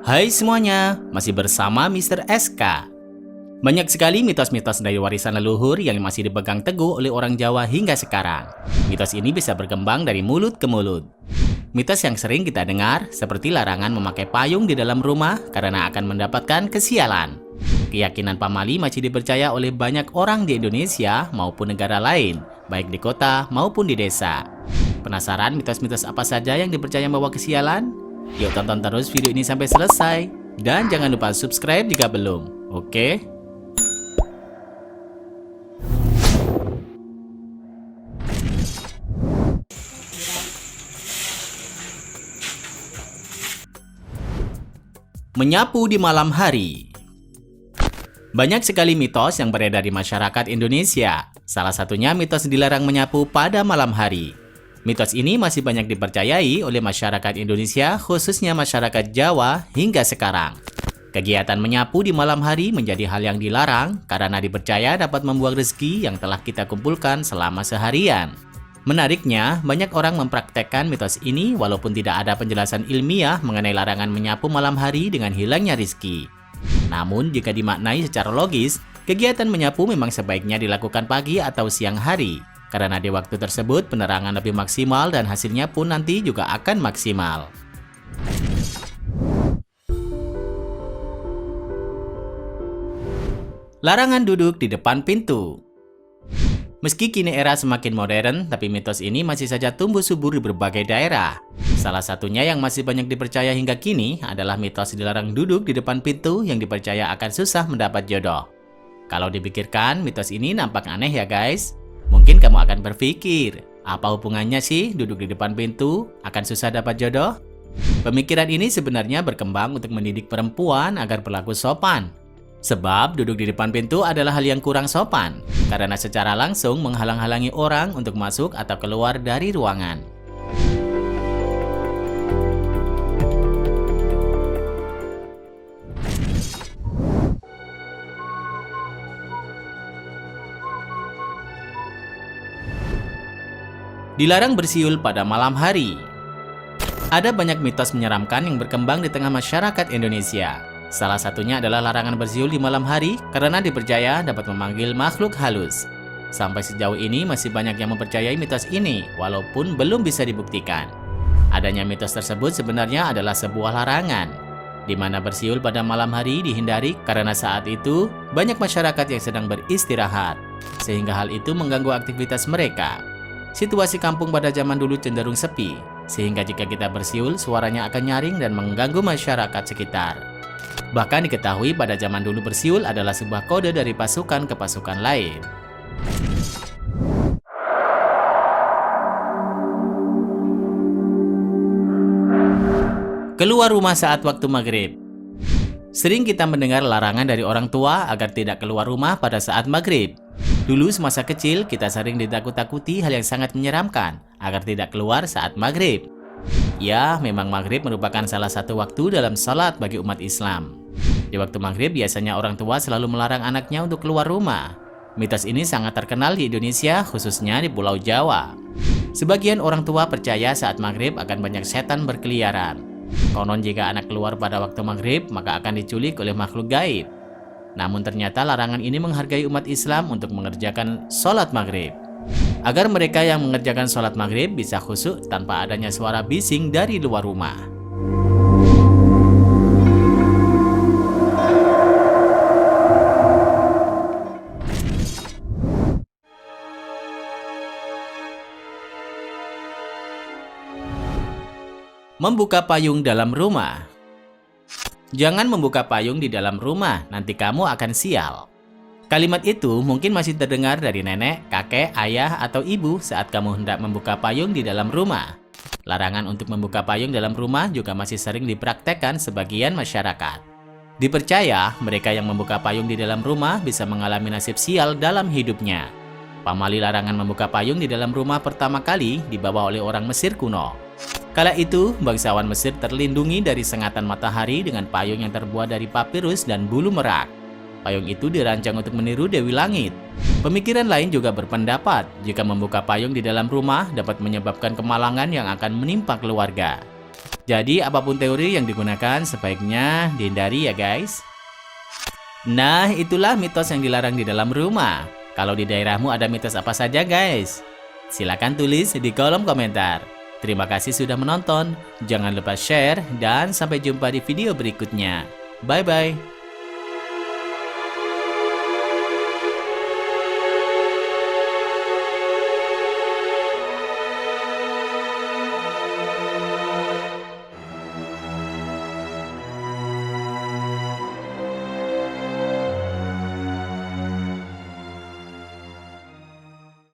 Hai semuanya, masih bersama Mr. SK. Banyak sekali mitos-mitos dari warisan leluhur yang masih dipegang teguh oleh orang Jawa hingga sekarang. Mitos ini bisa berkembang dari mulut ke mulut. Mitos yang sering kita dengar seperti larangan memakai payung di dalam rumah karena akan mendapatkan kesialan. Keyakinan pamali masih dipercaya oleh banyak orang di Indonesia maupun negara lain, baik di kota maupun di desa. Penasaran mitos-mitos apa saja yang dipercaya membawa kesialan? Yuk tonton terus video ini sampai selesai. Dan jangan lupa subscribe jika belum, oke? Menyapu di malam hari. Banyak sekali mitos yang beredar di masyarakat Indonesia. Salah satunya mitos dilarang menyapu pada malam hari. Mitos ini masih banyak dipercayai oleh masyarakat Indonesia, khususnya masyarakat Jawa hingga sekarang. Kegiatan menyapu di malam hari menjadi hal yang dilarang karena dipercaya dapat membuang rezeki yang telah kita kumpulkan selama seharian. Menariknya, banyak orang mempraktekkan mitos ini walaupun tidak ada penjelasan ilmiah mengenai larangan menyapu malam hari dengan hilangnya rezeki. Namun, jika dimaknai secara logis, kegiatan menyapu memang sebaiknya dilakukan pagi atau siang hari. Karena di waktu tersebut penerangan lebih maksimal dan hasilnya pun nanti juga akan maksimal. Larangan duduk di depan pintu. Meski kini era semakin modern, tapi mitos ini masih saja tumbuh subur di berbagai daerah. Salah satunya yang masih banyak dipercaya hingga kini adalah mitos dilarang duduk di depan pintu yang dipercaya akan susah mendapat jodoh. Kalau dipikirkan, mitos ini nampak aneh ya guys. Mungkin kamu akan berpikir, apa hubungannya sih duduk di depan pintu akan susah dapat jodoh? Pemikiran ini sebenarnya berkembang untuk mendidik perempuan agar berlaku sopan. Sebab duduk di depan pintu adalah hal yang kurang sopan, karena secara langsung menghalang-halangi orang untuk masuk atau keluar dari ruangan. Dilarang bersiul pada malam hari. Ada banyak mitos menyeramkan yang berkembang di tengah masyarakat Indonesia. Salah satunya adalah larangan bersiul di malam hari karena dipercaya dapat memanggil makhluk halus. Sampai sejauh ini masih banyak yang mempercayai mitos ini, walaupun belum bisa dibuktikan. Adanya mitos tersebut sebenarnya adalah sebuah larangan, di mana bersiul pada malam hari dihindari karena saat itu banyak masyarakat yang sedang beristirahat, sehingga hal itu mengganggu aktivitas mereka. Situasi kampung pada zaman dulu cenderung sepi, sehingga jika kita bersiul, suaranya akan nyaring dan mengganggu masyarakat sekitar. Bahkan diketahui pada zaman dulu bersiul adalah sebuah kode dari pasukan ke pasukan lain. Keluar rumah saat waktu maghrib. Sering kita mendengar larangan dari orang tua agar tidak keluar rumah pada saat maghrib. Dulu semasa kecil, kita sering ditakut-takuti hal yang sangat menyeramkan agar tidak keluar saat maghrib. Ya, memang maghrib merupakan salah satu waktu dalam salat bagi umat Islam. Di waktu maghrib, biasanya orang tua selalu melarang anaknya untuk keluar rumah. Mitos ini sangat terkenal di Indonesia, khususnya di Pulau Jawa. Sebagian orang tua percaya saat maghrib akan banyak setan berkeliaran. Konon jika anak keluar pada waktu maghrib, maka akan diculik oleh makhluk gaib. Namun ternyata larangan ini menghargai umat Islam untuk mengerjakan sholat maghrib. Agar mereka yang mengerjakan sholat maghrib bisa khusyuk tanpa adanya suara bising dari luar rumah. Membuka payung dalam rumah. Jangan membuka payung di dalam rumah, nanti kamu akan sial. Kalimat itu mungkin masih terdengar dari nenek, kakek, ayah, atau ibu saat kamu hendak membuka payung di dalam rumah. Larangan untuk membuka payung dalam rumah juga masih sering dipraktekkan sebagian masyarakat. Dipercaya, mereka yang membuka payung di dalam rumah bisa mengalami nasib sial dalam hidupnya. Pamali larangan membuka payung di dalam rumah pertama kali dibawa oleh orang Mesir kuno. Kala itu, bangsawan Mesir terlindungi dari sengatan matahari dengan payung yang terbuat dari papirus dan bulu merak. Payung itu dirancang untuk meniru Dewi Langit. Pemikiran lain juga berpendapat jika membuka payung di dalam rumah dapat menyebabkan kemalangan yang akan menimpa keluarga. Jadi apapun teori yang digunakan sebaiknya dihindari ya guys. Nah, itulah mitos yang dilarang di dalam rumah. Kalau di daerahmu ada mitos apa saja guys? Silakan tulis di kolom komentar. Terima kasih sudah menonton. Jangan lupa share dan sampai jumpa di video berikutnya. Bye bye.